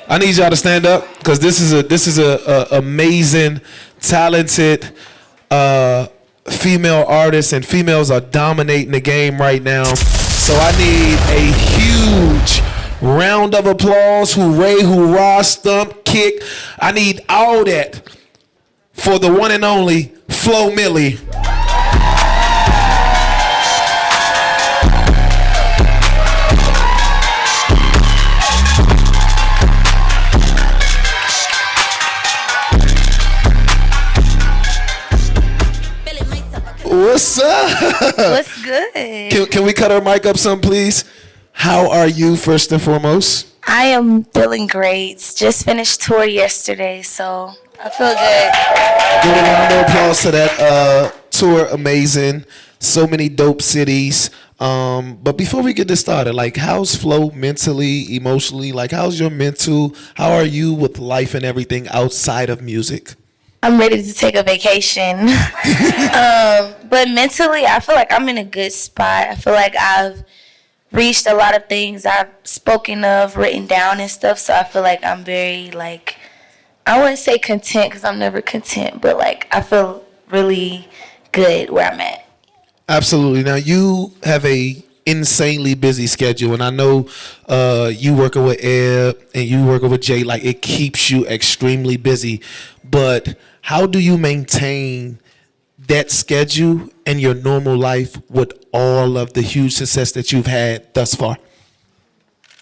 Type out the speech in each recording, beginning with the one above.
I need y'all to stand up because this is a amazing, talented female artist, and females are dominating the game right now. So I need a huge round of applause. Hooray, hoorah, stump, kick. I need all that for the one and only Flo Milli. What's up? What's good? Can we cut our mic up some, please? How are you, first and foremost? I am feeling great. Just finished tour yesterday, so I feel good. Give a round of applause to that tour. Amazing. So many dope cities. But before we get this started, like, how's Flo mentally, emotionally? Like, how's your mental? How are you with life and everything outside of music? I'm ready to take a vacation. But mentally, I feel like I'm in a good spot. I feel like I've reached a lot of things I've spoken of, written down and stuff. So I feel like I'm very, like, I wouldn't say content because I'm never content, but, like, I feel really good where I'm at. Absolutely. Now, you have a insanely busy schedule, and I know you working with Ed and you working with Jay. Like, it keeps you extremely busy. But how do you maintain that schedule and your normal life with all of the huge success that you've had thus far?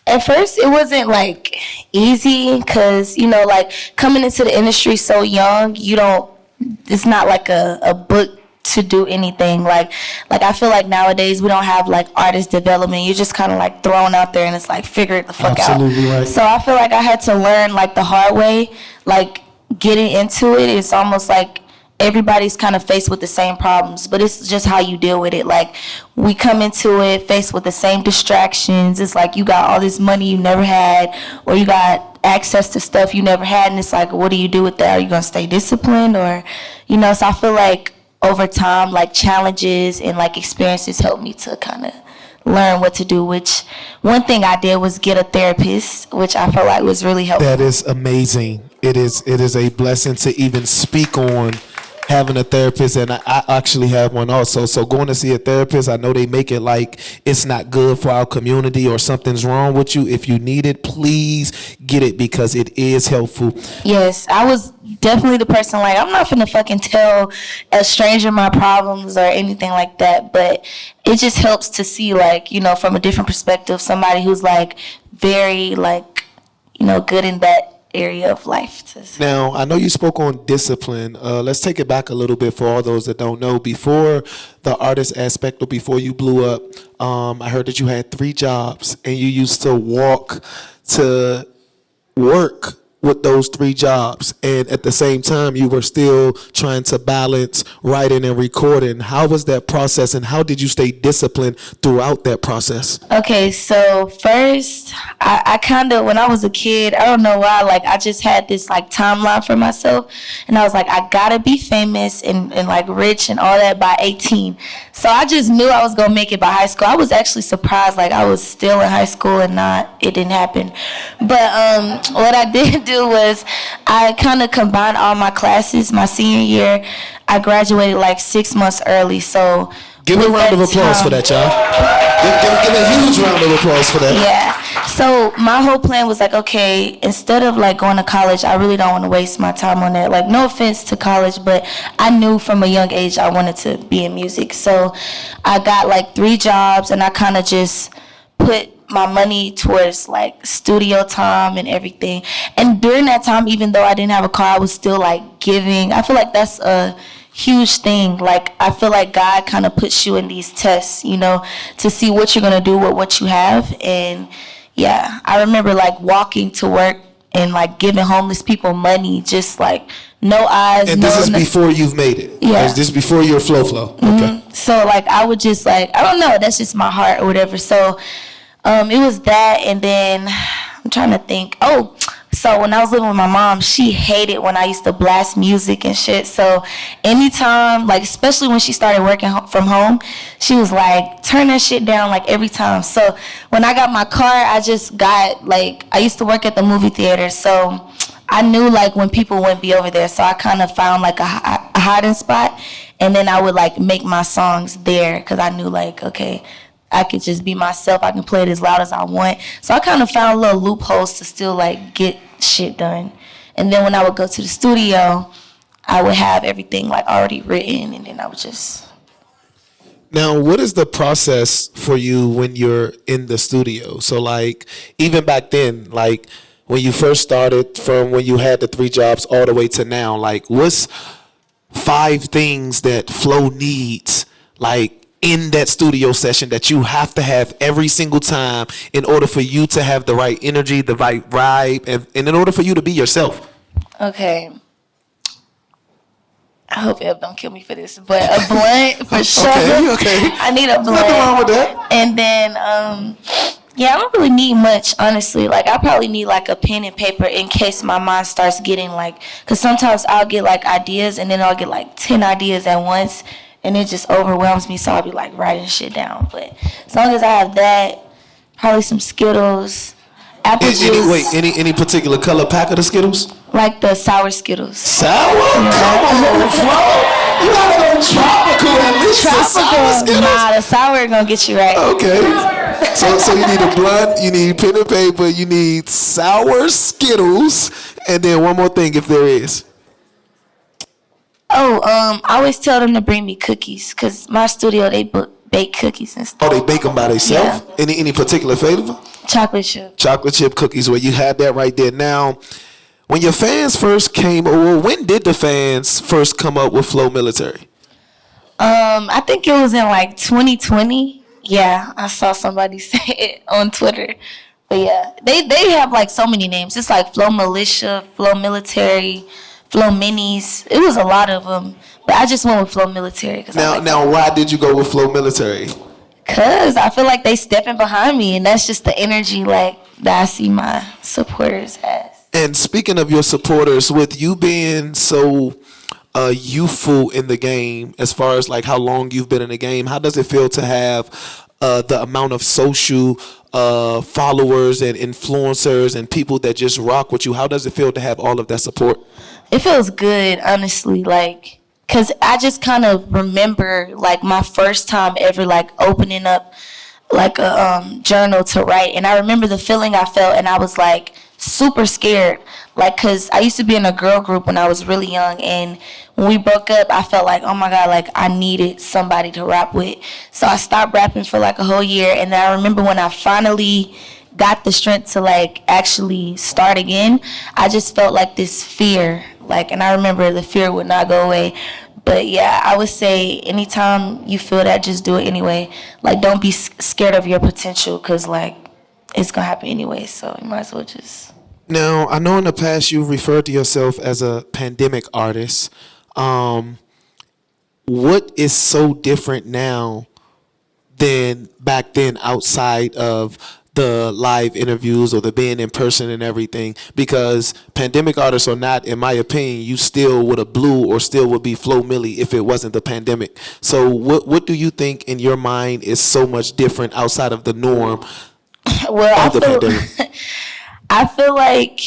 At first, it wasn't, like, easy because, you know, like, coming into the industry so young, it's not like a book to do anything. Like I feel like nowadays we don't have, like, artist development. You're just kind of, like, thrown out there and it's like, figure it the fuck out. Absolutely right. So I feel like I had to learn, like, the hard way. Like, getting into it, it's almost like everybody's kind of faced with the same problems, but it's just how you deal with it. Like, we come into it faced with the same distractions. It's like you got all this money you never had, or you got access to stuff you never had, and it's like, what do you do with that? Are you gonna stay disciplined, or, you know? So I feel like over time, like, challenges and, like, experiences helped me to kind of learn what to do, which one thing I did was get a therapist, which I felt like was really helpful. That is amazing. It is a blessing to even speak on having a therapist, and I actually have one also. So going to see a therapist, I know they make it like it's not good for our community or something's wrong with you. If you need it, please get it because it is helpful. Yes, I was definitely the person, like, I'm not finna fucking tell a stranger my problems or anything like that, but it just helps to see, like, you know, from a different perspective, somebody who's, like, very, like, you know, good in that area of life. Now, I know you spoke on discipline. Let's take it back a little bit for all those that don't know. Before the artist aspect, or before you blew up, I heard that you had 3 jobs and you used to walk to work with those 3 jobs, and at the same time you were still trying to balance writing and recording. How was that process, and how did you stay disciplined throughout that process? Okay, so first, I kind of, when I was a kid, I don't know why, like, I just had this, like, timeline for myself, and I was like, I gotta be famous and like, rich and all that by 18. So I just knew I was gonna make it by high school. I was actually surprised, like, I was still in high school and it didn't happen. But what I did do was I kind of combined all my classes. My senior year, I graduated like 6 months early. So give a round of applause for that, y'all. Give a huge round of applause for that. Yeah. So my whole plan was like, okay, instead of, like, going to college, I really don't want to waste my time on that. Like, no offense to college, but I knew from a young age I wanted to be in music. So I got, like, 3 jobs, and I kind of just put my money towards, like, studio time and everything. And during that time, even though I didn't have a car, I was still, like, giving. I feel like that's a huge thing. Like, I feel like God kind of puts you in these tests, you know, to see what you're gonna do with what you have. And yeah, I remember, like, walking to work and, like, giving homeless people money, just, like, no eyes. And this is before you've made it. Yeah. This is before your Flo. Mm-hmm. Okay. So, like, I would just, like, I don't know, that's just my heart or whatever. So it was that, and then I'm trying to think. Oh, So when I was living with my mom, she hated when I used to blast music and shit. So anytime, like especially when she started working from home, she was like, turn that shit down like every time. So when I got my car, I just got like, I used to work at the movie theater. So I knew like when people wouldn't be over there. So I kind of found like a hiding spot. And then I would like make my songs there because I knew like, okay, I could just be myself. I can play it as loud as I want. So I kind of found little loopholes to still like get shit done. And then when I would go to the studio, I would have everything like already written, and then I would just. Now, what is the process for you when you're in the studio? So like even back then, like when you first started, from when you had the 3 jobs all the way to now, like what's 5 things that Flo needs like in that studio session that you have to have every single time in order for you to have the right energy, the right vibe, and in order for you to be yourself? Okay. I hope Eb don't kill me for this, but a blunt for sure. Okay. I need a blunt. Nothing wrong with that. And then, yeah, I don't really need much, honestly. Like, I probably need like a pen and paper in case my mind starts getting like, because sometimes I'll get like ideas and then I'll get like 10 ideas at once. And it just overwhelms me, so I'll be like writing shit down. But as long as I have that, probably some Skittles, apple juice. Any particular color pack of the Skittles? Like the sour Skittles. Sour? Come on, Flo. You gotta go tropical at least. Tropical? Nah, the sour gonna get you right. Okay. So you need a blunt, you need pen and paper, you need sour Skittles, and then one more thing if there is. Oh, I always tell them to bring me cookies, because my studio, they bake cookies and stuff. Oh, they bake them by themselves? Yeah. Any particular flavor? Chocolate chip. Chocolate chip cookies, well, you had that right there. Now, when your fans first came, or when did the fans first come up with Flo Military? I think it was in like 2020. Yeah, I saw somebody say it on Twitter. But yeah, they have like so many names. It's like Flo Militia, Flo Military, Flo Minis. It was a lot of them, but I just went with Flo Military. Now, why did you go with Flo Military? Cause I feel like they stepping behind me, and that's just the energy like that I see my supporters as. And speaking of your supporters, with you being so youthful in the game, as far as like how long you've been in the game, how does it feel to have the amount of social followers and influencers and people that just rock with you? How does it feel to have all of that support? It feels good, honestly, like, because I just kind of remember, like, my first time ever, like, opening up, like, a journal to write. And I remember the feeling I felt, and I was, like, super scared. Like, because I used to be in a girl group when I was really young. And when we broke up, I felt like, oh, my God, like, I needed somebody to rap with. So I stopped rapping for, like, a whole year. And then I remember when I finally got the strength to, like, actually start again, I just felt, like, this fear. Like, and I remember the fear would not go away. But yeah, I would say anytime you feel that, just do it anyway. Like, don't be scared of your potential, because, like, it's going to happen anyway. So you might as well just. Now, I know in the past you referred to yourself as a pandemic artist. What is so different now than back then outside of the live interviews or the being in person and everything? Because pandemic artists or not, in my opinion, you still would have blew or still would be Flo Milli if it wasn't the pandemic. So what do you think in your mind is so much different outside of the norm of the pandemic? I feel like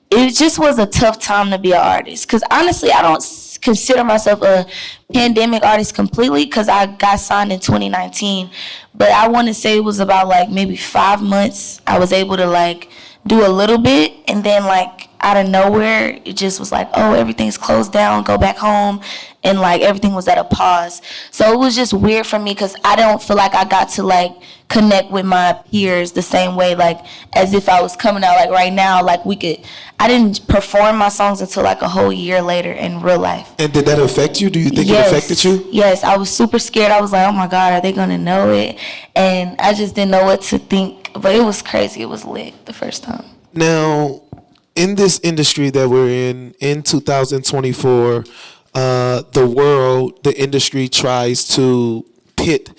it just was a tough time to be an artist. Because honestly, I don't consider myself a pandemic artist completely, because I got signed in 2019. But I want to say it was about like maybe 5 months I was able to like do a little bit, and then like out of nowhere it just was like, oh, everything's closed down, go back home, and like everything was at a pause. So it was just weird for me, because I don't feel like I got to like connect with my peers the same way, like as if I was coming out like right now, like I didn't perform my songs until like a whole year later in real life. And did that affect you? Do you think it affected you? Yes, I was super scared. I was like, oh my God, are they gonna know it? And I just didn't know what to think, but it was crazy. It was lit the first time. Now, in this industry that we're in 2024, the industry tries to pit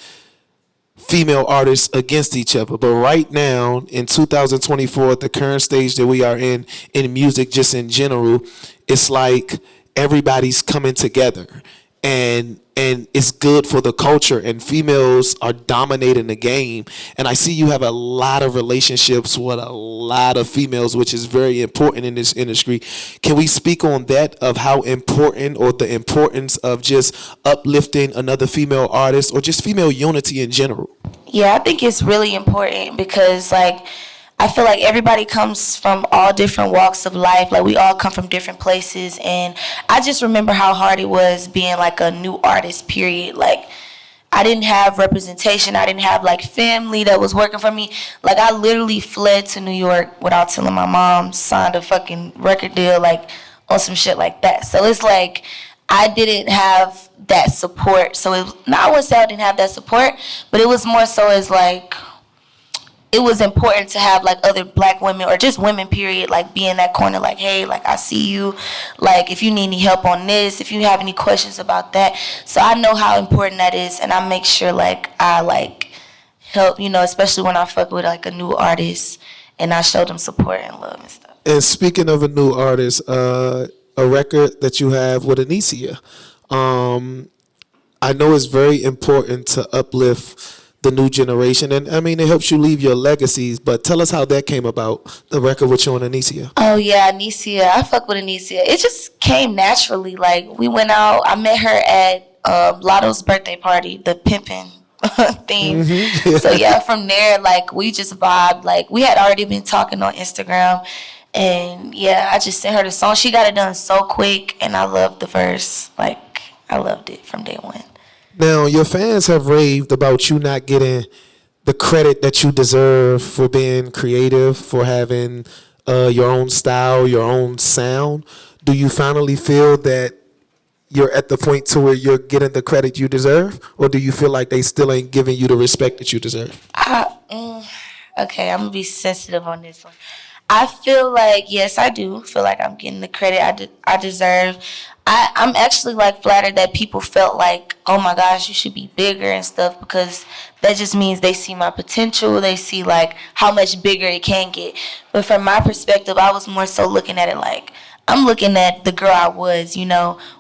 female artists against each other. But right now, in 2024, at the current stage that we are in music, just in general, it's like everybody's coming together, and it's good for the culture, and females are dominating the game. And I see you have a lot of relationships with a lot of females, which is very important in this industry. Can we speak on that, of how important, or the importance of just uplifting another female artist, or just female unity in general? Yeah, I think it's really important because, like, I feel like everybody comes from all different walks of life. Like, we all come from different places. And I just remember how hard it was being, like, a new artist, period. Like, I didn't have representation. I didn't have, like, family that was working for me. Like, I literally fled to New York without telling my mom, signed a fucking record deal, like, on some shit like that. So it's like, I didn't have that support. So I wouldn't say I didn't have that support, but it was more so as, like, it was important to have, like, other black women, or just women, period, like, be in that corner, like, hey, like, I see you, like, if you need any help on this, if you have any questions about that. So I know how important that is, and I make sure, like, I, like, help, especially when I fuck with, like, a new artist, and I show them support and love and stuff. And speaking of a new artist, a record that you have with Anicia, I know it's very important to uplift the new generation, and I mean, it helps you leave your legacies. But tell us how that came about, the record with you and Anicia. Oh yeah, Anicia. I fuck with Anicia. It just came naturally. Like, we went out. I met her at Lotto's birthday party, the pimpin' theme. Mm-hmm. So yeah, from there, like, we just vibed. Like, we had already been talking on Instagram, and yeah, I just sent her the song. She got it done so quick, and I loved the verse. Like, I loved it from day one. Now, your fans have raved about you not getting the credit that you deserve for being creative, for having your own style, your own sound. Do you finally feel that you're at the point to where you're getting the credit you deserve, or do you feel like they still ain't giving you the respect that you deserve? Okay, I'm gonna be sensitive on this one. I feel like, yes, I do feel like I'm getting the credit I deserve. I'm actually, like, flattered that people felt like, oh my gosh, you should be bigger and stuff, because that just means they see my potential. They see, like, how much bigger it can get. But from my perspective, I was more so looking at it like, I'm looking at the girl I was,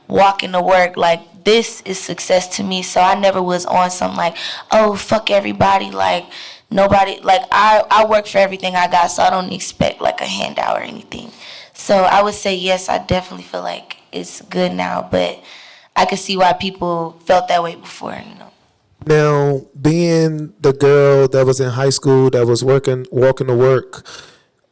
walking to work. Like, this is success to me. So I never was on some, like, oh, fuck everybody. Like, nobody, like, I work for everything I got, so I don't expect, like, a handout or anything. So I would say, yes, I definitely feel like it's good now, but I could see why people felt that way before. Now, being the girl that was in high school, that was walking to work,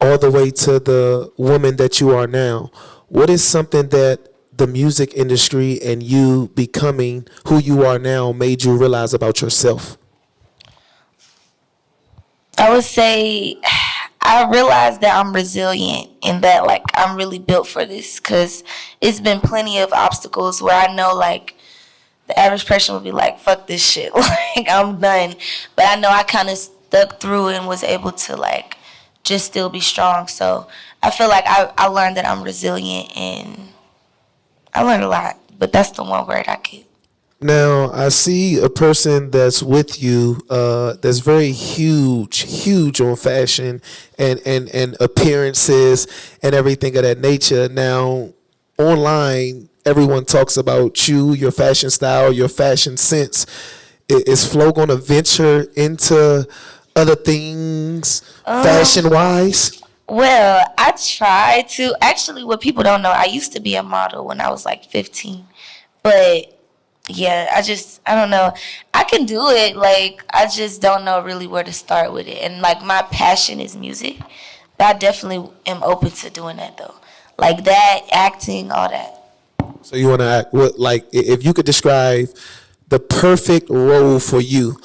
all the way to the woman that you are now, what is something that the music industry and you becoming who you are now made you realize about yourself? I would say I realized that I'm resilient, and that, like, I'm really built for this, because it's been plenty of obstacles where I know, like, the average person would be like, fuck this shit, like, I'm done. But I know I kind of stuck through and was able to, like, just still be strong. So I feel like I learned that I'm resilient, and I learned a lot, but that's the one word I could. Now, I see a person that's with you that's very huge on fashion and appearances and everything of that nature. Now, online, everyone talks about you, your fashion style, your fashion sense. Is Flo going to venture into other things fashion-wise? Well, I try to. Actually, what people don't know, I used to be a model when I was, like, 15. But yeah, I don't know. I can do it. Like, I just don't know really where to start with it. And, like, my passion is music. But I definitely am open to doing that, though. Like, that, acting, all that. So you want to act, what, like, if you could describe the perfect role for you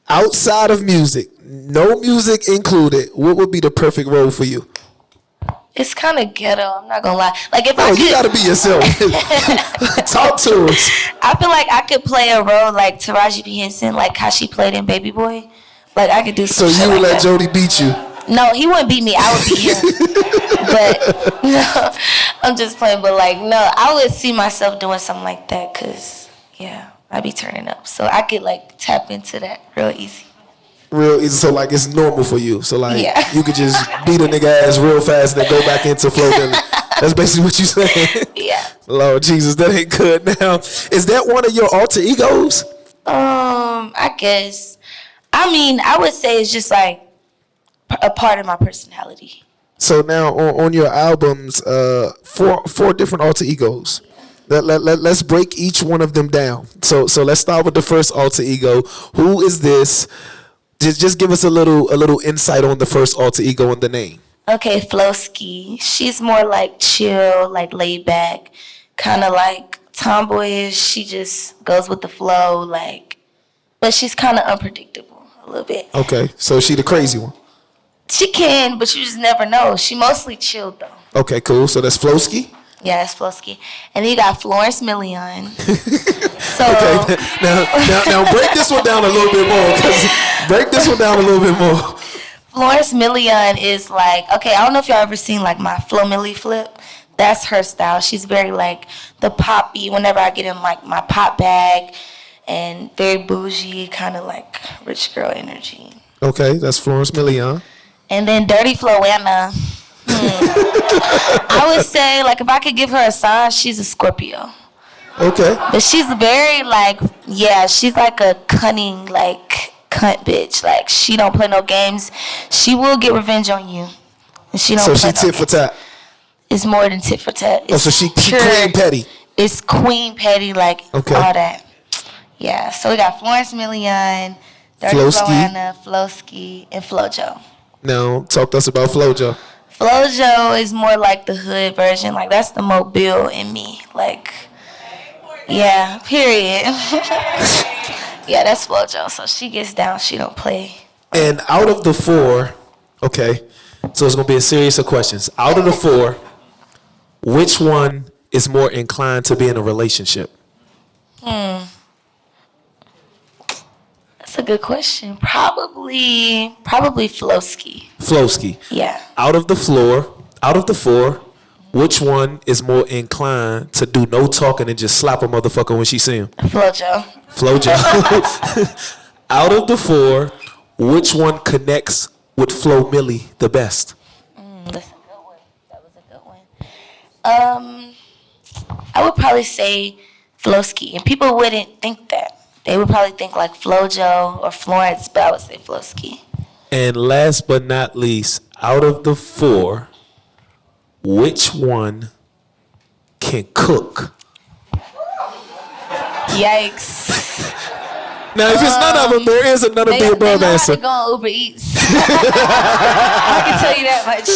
outside of music, no music included, what would be the perfect role for you? It's kind of ghetto. I'm not gonna lie. Like, if I you gotta be yourself. Talk to us. I feel like I could play a role like Taraji P. Henson, like how she played in Baby Boy. Like, I could do. So some you would like let that. Jody beat you? No, he wouldn't beat me. I would beat him. But no, I'm just playing. But, like, no, I would see myself doing something like that, cause yeah, I'd be turning up. So I could, like, tap into that real easy. Real easy. So like it's normal for you. So like Yeah. you could just beat a nigga ass real fast and then go back into Flo Milli. That's basically what you saying. Yeah. Lord Jesus, that ain't good. Now, is that one of your alter egos? I guess. I mean, I would say it's just like a part of my personality. So now on your albums, four different alter egos. Let's break each one of them down. So let's start with the first alter ego. Who is this? Just give us a little insight on the first alter ego and the name. Okay, Flowski. She's more like chill, like laid back, kind of like tomboyish. She just goes with the flow, like, but she's kind of unpredictable a little bit. Okay, so she the crazy one. She can, but you just never know. She mostly chilled though. Okay, cool. So that's Flowski. Yeah, it's Flowski. And then you got Florence Milli on. So Okay, now break this one down a little bit more. Break this one down a little bit more. Florence Million is like, okay, I don't know if y'all ever seen like my Flo Milli flip. That's her style. She's very like the poppy. Whenever I get in like my pop bag, and very bougie, kind of like rich girl energy. Okay, that's Florence Million. And then Dirty Floanna. I would say like if I could give her a sign, she's a Scorpio. Okay. But she's very like, yeah, she's like a cunning like cunt bitch. Like she don't play no games. She will get revenge on you. And she don't So play she tit for tat. It's more than tit for tat. Oh, so she queen petty. It's queen petty, like Okay. all that. Yeah. So we got Florence Million, Dirty Flowski. Floanna, Flowski, and Flojo. Now talk to us about Flojo. Flojo is more like the hood version. Like that's the Mobile in me. Like, yeah. Period. Yeah, that's Flojo. So she gets down. She don't play. And out of the four, okay, so it's gonna be a series of questions. Out of the four, which one is more inclined to be in a relationship? That's a good question. Probably Flowski. Flowski. Yeah. Out of the four, which one is more inclined to do no talking and just slap a motherfucker when she see him? Flojo. Flojo. Out of the four, which one connects with Flo Milli the best? That's a good one. That was a good one. I would probably say Flowski, and people wouldn't think that. They would probably think like Flojo or Florence, but I would say Flowski. And last but not least, out of the four, which one can cook? Yikes. Now, if it's none of them, there is another They be above know how answer. to go on Uber Eats. I can tell you that much.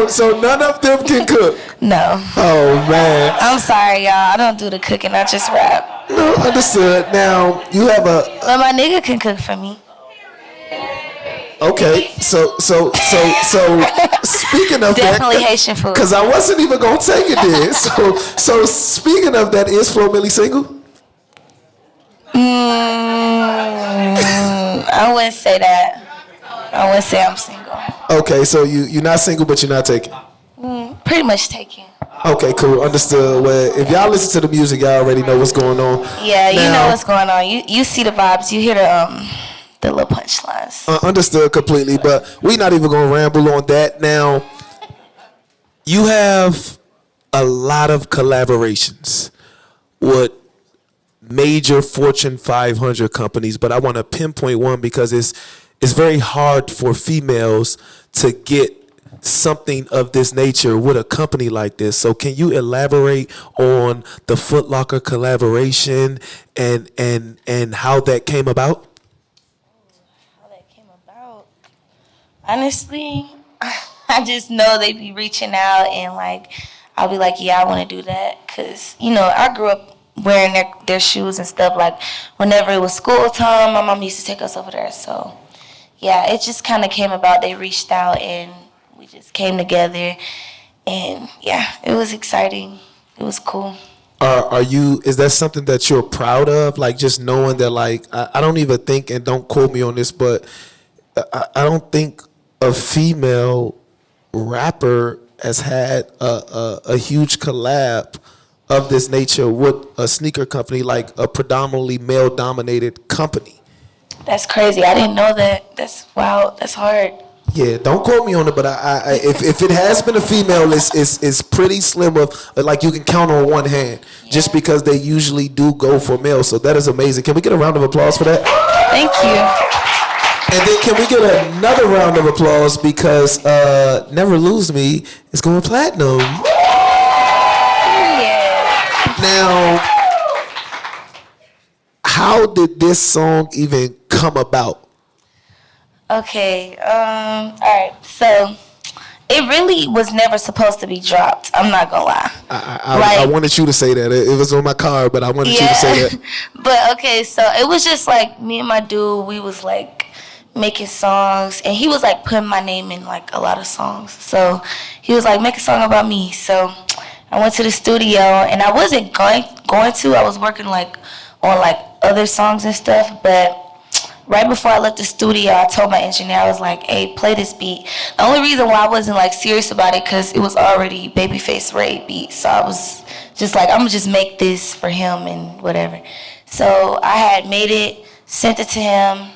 So none of them can cook. No. Oh man. I'm sorry, y'all. I don't do the cooking. I just rap. No, understood. Now you have a But my nigga can cook for me. okay. So speaking of Definitely that, Haitian food. because I wasn't even gonna take it there. So speaking of that, is Flo Milli single? I wouldn't say that. I wouldn't say I'm single. Okay, so you're not single, but you're not taken. Pretty much taken. Okay, cool. Understood. Well, if y'all listen to the music, y'all already know what's going on. Yeah, you Now- know what's going on. You see the vibes. You hear the little punchlines. Understood completely, but we're not even gonna ramble on that. Now, you have a lot of collaborations with major Fortune 500 companies, but I want to pinpoint one because it's very hard for females to get something of this nature with a company like this. So can you elaborate on the Foot Locker collaboration and how that came about? How that came about? Honestly, I just know they be reaching out and like I'll be like, yeah, I want to do that because I grew up wearing their shoes and stuff. Like whenever it was school time, my mom used to take us over there. So yeah, it just kind of came about. They reached out and we just came together, and yeah, it was exciting. It was cool. Is that something that you're proud of? Like just knowing that, like, I don't even think, and don't quote me on this, but I don't think a female rapper has had a huge collab of this nature with a sneaker company, like a predominantly male dominated company. That's crazy. I didn't know that. That's wow. That's hard. Yeah, don't quote me on it, but if it has been a female, it's pretty slim of like you can count on one hand, just Yeah. because they usually do go for males. So that is amazing. Can we get a round of applause for that? Thank you. And then can we get another round of applause because "Never Lose Me" is going platinum. Yeah. Now, how did this song even come about? Okay. All right. So it really was never supposed to be dropped. I'm not gonna lie. I wanted you to say that. It was on my card, but I wanted you to say that. But okay, so it was just like me and my dude, we was like making songs and he was like putting my name in like a lot of songs. So he was like, make a song about me. So I went to the studio and I wasn't going to. I was working like on like other songs and stuff, but right before I left the studio, I told my engineer, I was like, hey, play this beat. The only reason why I wasn't like serious about it, because it was already Babyface Ray beat. So I was just like, I'm gonna just make this for him and whatever. So I had made it, sent it to him.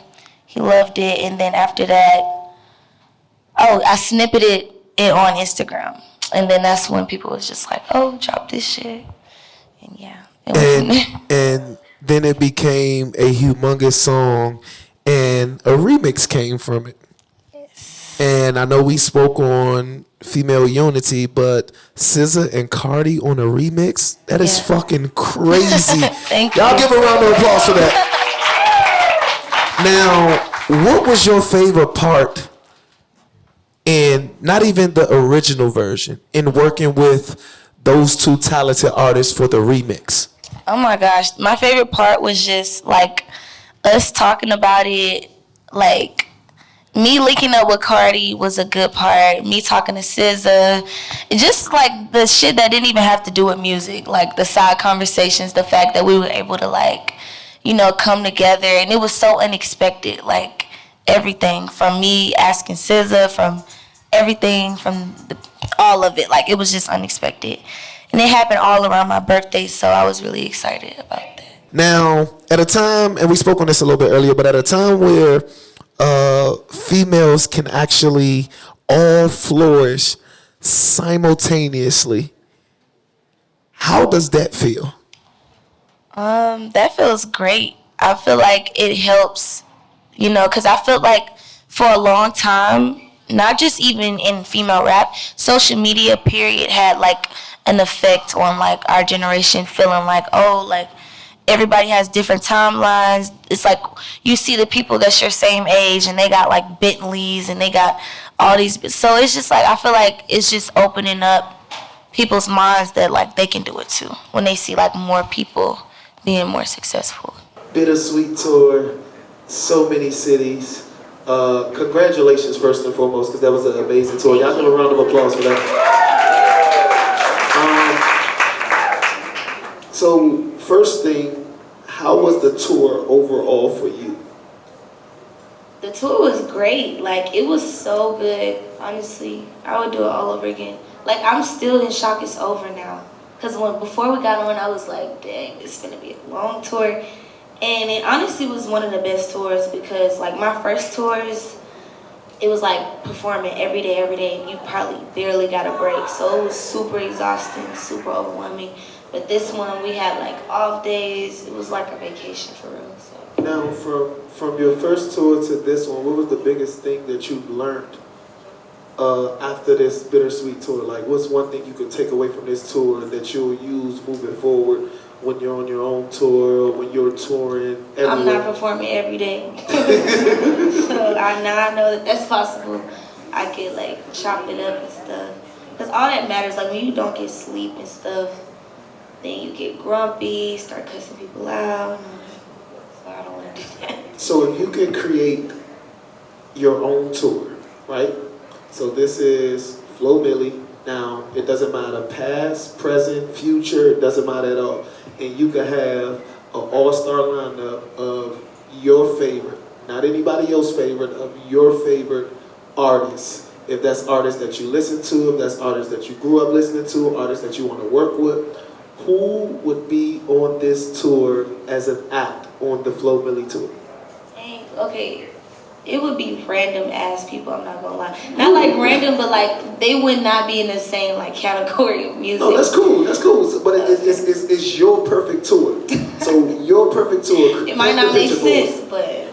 He loved it. And then after that, I snippeted it on Instagram. And then that's when people was just like, oh, drop this shit. And yeah. And then it became a humongous song, and a remix came from it. And I know we spoke on female unity, but SZA and Cardi on a remix, that is fucking crazy. Thank Y'all you. give a round of applause for that. Now, what was your favorite part in not even the original version, in working with those two talented artists for the remix? Oh my gosh, my favorite part was just like us talking about it. Like me linking up with Cardi was a good part. Me talking to SZA, just like the shit that didn't even have to do with music, like the side conversations, the fact that we were able to like, come together, and it was so unexpected. Like everything from me asking SZA, from everything, from all of it. Like it was just unexpected. And it happened all around my birthday, so I was really excited about that. Now, at a time, and we spoke on this a little bit earlier, but at a time where females can actually all flourish simultaneously, how does that feel? That feels great. I feel like it helps, because I feel like for a long time, not just even in female rap, social media period had like an effect on like our generation feeling like, oh, like everybody has different timelines. It's like you see the people that's your same age and they got like Bentleys and they got all these. So it's just like, I feel like it's just opening up people's minds that like they can do it too when they see like more people being more successful. Bittersweet tour, so many cities. Congratulations first and foremost, because that was an amazing tour. Y'all give a round of applause for that. So first thing, how was the tour overall for you? The tour was great. Like, it was so good. Honestly, I would do it all over again. Like, I'm still in shock it's over now. Because before we got on, I was like, dang, this is going to be a long tour. And it honestly was one of the best tours because, like, my first tours, it was like performing every day. You probably barely got a break. So it was super exhausting, super overwhelming. But this one, we had like off days. It was like a vacation for real. So. Now, from your first tour to this one, what was the biggest thing that you learned after this Bittersweet tour? Like, what's one thing you could take away from this tour that you'll use moving forward when you're on your own tour or when you're touring everywhere? I'm not performing every day. So I know that that's possible. I could like chop it up and stuff. Because all that matters, like when you don't get sleep and stuff, then you get grumpy, start cussing people out. So I don't want to do that. So if you could create your own tour, right? So this is Flo Milli. Now, it doesn't matter past, present, future, it doesn't matter at all. And you could have an all-star lineup of your favorite, not anybody else's favorite, of your favorite artists. If that's artists that you listen to, if that's artists that you grew up listening to, artists that you want to work with, who would be on this tour as an act on the Flo Milli tour? Dang, okay, it would be random ass people. I'm not gonna lie, not like random, but like they would not be in the same like category of music. No, that's cool. That's cool. But it's your perfect tour. So your perfect tour. It might not make sense, but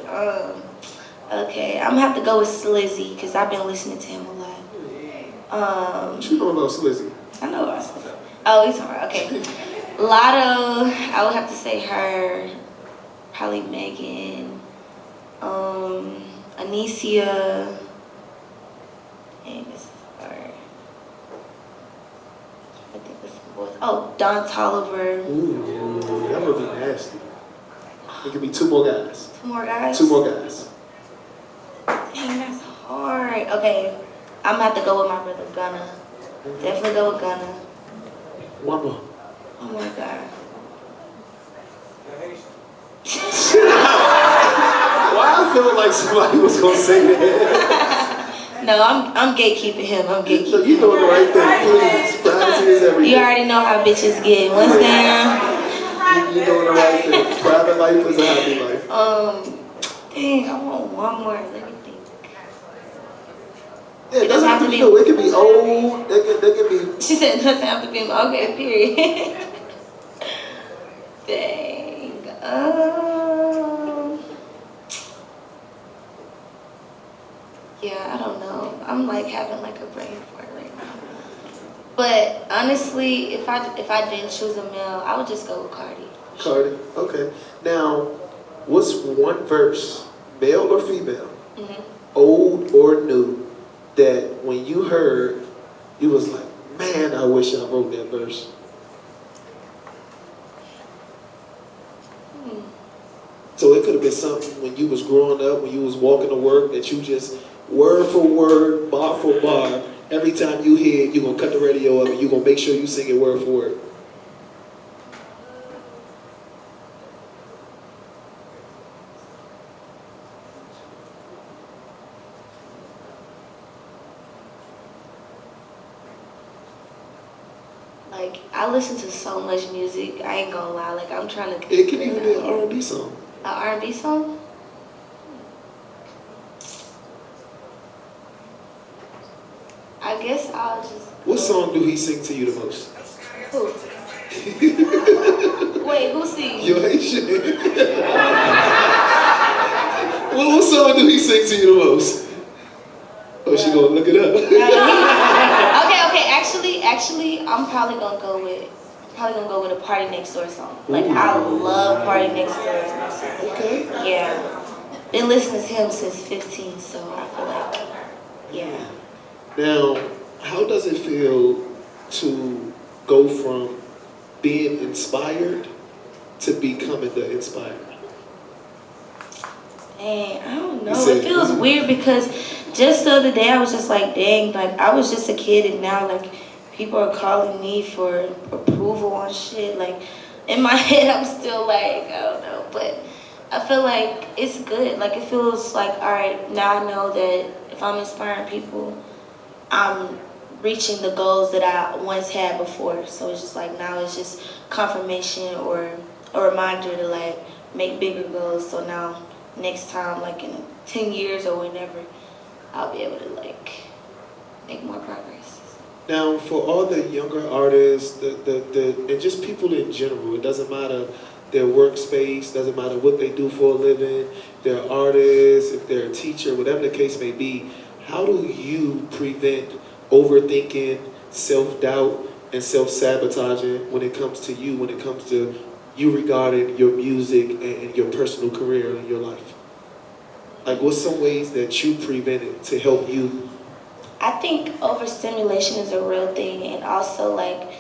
okay, I'm gonna have to go with Slizzy because I've been listening to him a lot. What you know about Slizzy? I know about Slizzy. Oh, he's alright. Okay, Lotto. I would have to say her. Probably Megan. Anicia. And this is her. I think this was. Oh, Don Tolliver. Ooh, that would be nasty. It could be two more guys. Two more guys? Two more guys. Dang, that's hard. Okay, I'm gonna have to go with my brother Gunna. Definitely go with Gunna. One more. Oh my God. Why I feel like somebody was gonna say that? No, I'm gatekeeping him. I'm gatekeeping. So you doing the right thing, please. Privacy is everything. You already know how bitches get. Once You doing the right thing. Private life is a happy life. Dang, I want one more. Let me think. Yeah, it doesn't have to be new. It could be old. They could be. She said it doesn't have to be okay. Period. Dang. Yeah, I don't know. I'm like having like a brain fart right now. But honestly, if I didn't choose a male, I would just go with Cardi. Cardi. Okay. Now, what's one verse, male or female, old or new, that when you heard, you was like, man, I wish I wrote that verse. So it could have been something when you was growing up, when you was walking to work, that you just word for word, bar for bar, every time you hear it, you're going to cut the radio up and you're going to make sure you sing it word for word. Like, I listen to so much music, I ain't gonna lie. Like, I'm trying to... It can even be an R&B song. An R&B song? I guess I'll just... What song do he sing to you the most? Who? Wait, who sings? Your Haitian. What song do he sing to you the most? Oh, she gonna look it up. Okay. Actually, I'm probably gonna go with a Party Next Door song. Like, I love Party Next Door. Okay. Yeah. Been listening to him since 15, so I feel like, yeah. Now, how does it feel to go from being inspired to becoming the inspired? Dang, I don't know. It feels weird because just the other day I was just like, dang, like I was just a kid and now like people are calling me for approval on shit. Like in my head I'm still like, I don't know. But I feel like it's good. Like it feels like, all right, now I know that if I'm inspiring people, I'm reaching the goals that I once had before. So it's just like now it's just confirmation or a reminder to like make bigger goals. So now next time, like in 10 years or whenever, I'll be able to like make more progress. Now, for all the younger artists, and just people in general, it doesn't matter their workspace, doesn't matter what they do for a living, they're artists, if they're a teacher, whatever the case may be, how do you prevent overthinking, self-doubt, and self-sabotaging when it comes to you, when it comes to you regarding your music and your personal career and your life? Like, what's some ways that you prevent it to help you? I think overstimulation is a real thing, and also like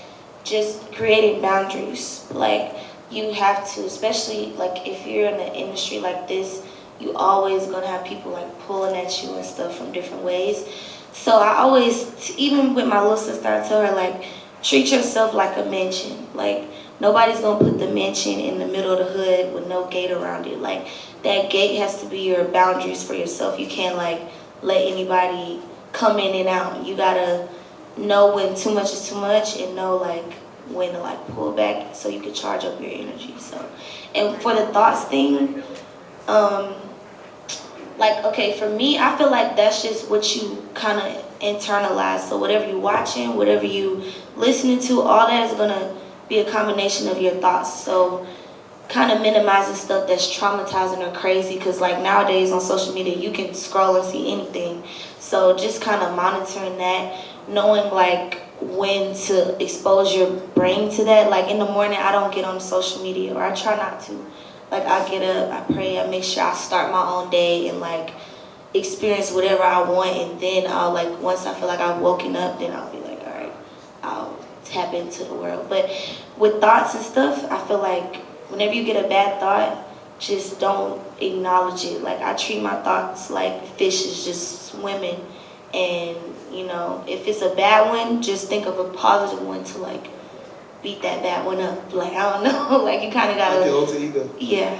just creating boundaries. Like you have to, especially like if you're in an industry like this, you always gonna have people like pulling at you and stuff from different ways. So I always, even with my little sister, I tell her like, treat yourself like a mansion. Like nobody's gonna put the mansion in the middle of the hood with no gate around it. Like that gate has to be your boundaries for yourself. You can't like let anybody come in and out. You gotta know when too much is too much and know like when to like pull back so you can charge up your energy. So, and for the thoughts thing, like, okay, for me, I feel like that's just what you kind of internalize. So whatever you're watching, whatever you listening to, all that is gonna be a combination of your thoughts. So kind of minimizing stuff that's traumatizing or crazy, because like nowadays on social media you can scroll and see anything. So just kind of monitoring that, knowing like when to expose your brain to that. Like in the morning I don't get on social media, or I try not to. Like I get up, I pray, I make sure I start my own day and like experience whatever I want, and then I'll like, once I feel like I've woken up, then I'll be like, all right, I'll tap into the world. But with thoughts and stuff, I feel like whenever you get a bad thought, just don't acknowledge it. Like I treat my thoughts like fish is just swimming, and you know, if it's a bad one, just think of a positive one to like beat that bad one up. Like I don't know, like you kind of gotta. Like your alter ego. Yeah.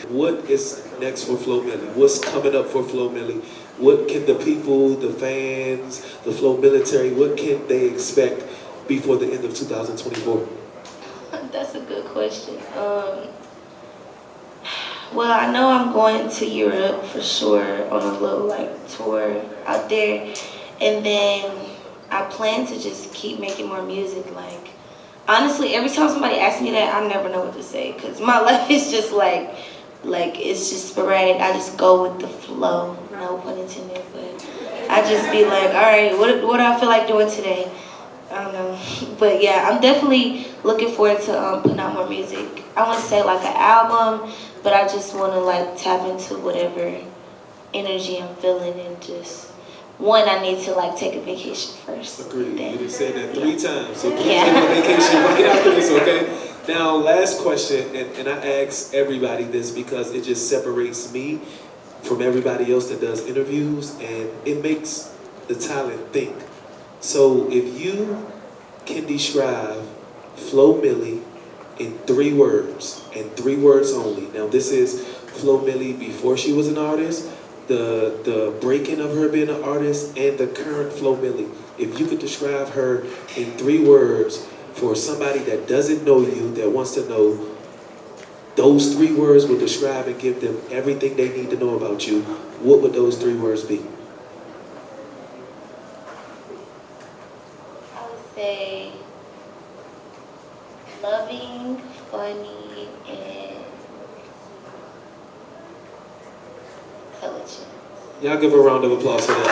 What is next for Flo Milli? What's coming up for Flo Milli? What can the people, the fans, the Flo military, what can they expect before the end of 2024? That's a good question. Well, I know I'm going to Europe for sure on a little like tour out there, and then I plan to just keep making more music. Like honestly, every time somebody asks me that, I never know what to say, because my life is just like it's just sporadic. I just go with the flow, no pun intended, but I just be like, all right, what do I feel like doing today? I don't know. But yeah, I'm definitely looking forward to putting out more music. I want to say like an album, but I just want to like tap into whatever energy I'm feeling, and just I need to like take a vacation first. Agreed. Then, You done said that 3 times, so please Yeah. take a vacation right after this, okay? Now, last question, and I ask everybody this because it just separates me from everybody else that does interviews, and it makes the talent think. So if you can describe Flo Milli in 3 words, and 3 words only. Now this is Flo Milli before she was an artist, the breaking of her being an artist, and the current Flo Milli. If you could describe her in 3 words for somebody that doesn't know you, that wants to know, those 3 words will describe and give them everything they need to know about you. What would those 3 words be? I would say loving, funny, and intelligent. Y'all give a round of applause for that.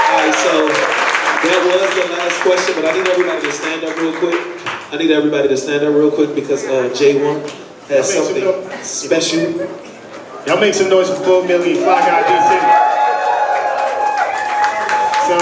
All right, so that was the last question, but I need everybody to stand up real quick. Because J1 has something special. Y'all make some noise for Flo Milli and Fly Guy DC. So,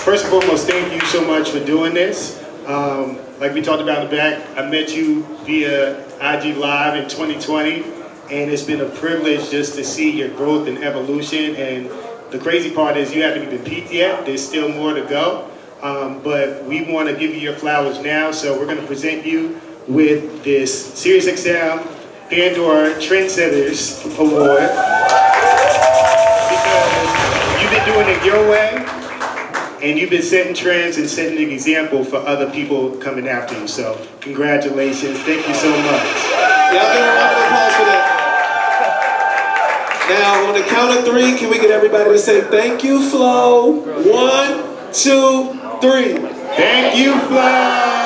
first and foremost, thank you so much for doing this. Like we talked about in the back, I met you via IG Live in 2020, and it's been a privilege just to see your growth and evolution. And the crazy part is you haven't even peaked yet. There's still more to go. But we want to give you your flowers now, so we're going to present you with this SiriusXM Pandora Trendsetters Award, because you've been doing it your way, and you've been setting trends and setting an example for other people coming after you. So congratulations, thank you so much. Y'all give a round of applause for that. Now, on the count of 3, can we get everybody to say thank you, Flo? 1, 2, 3. Thank you, Fly.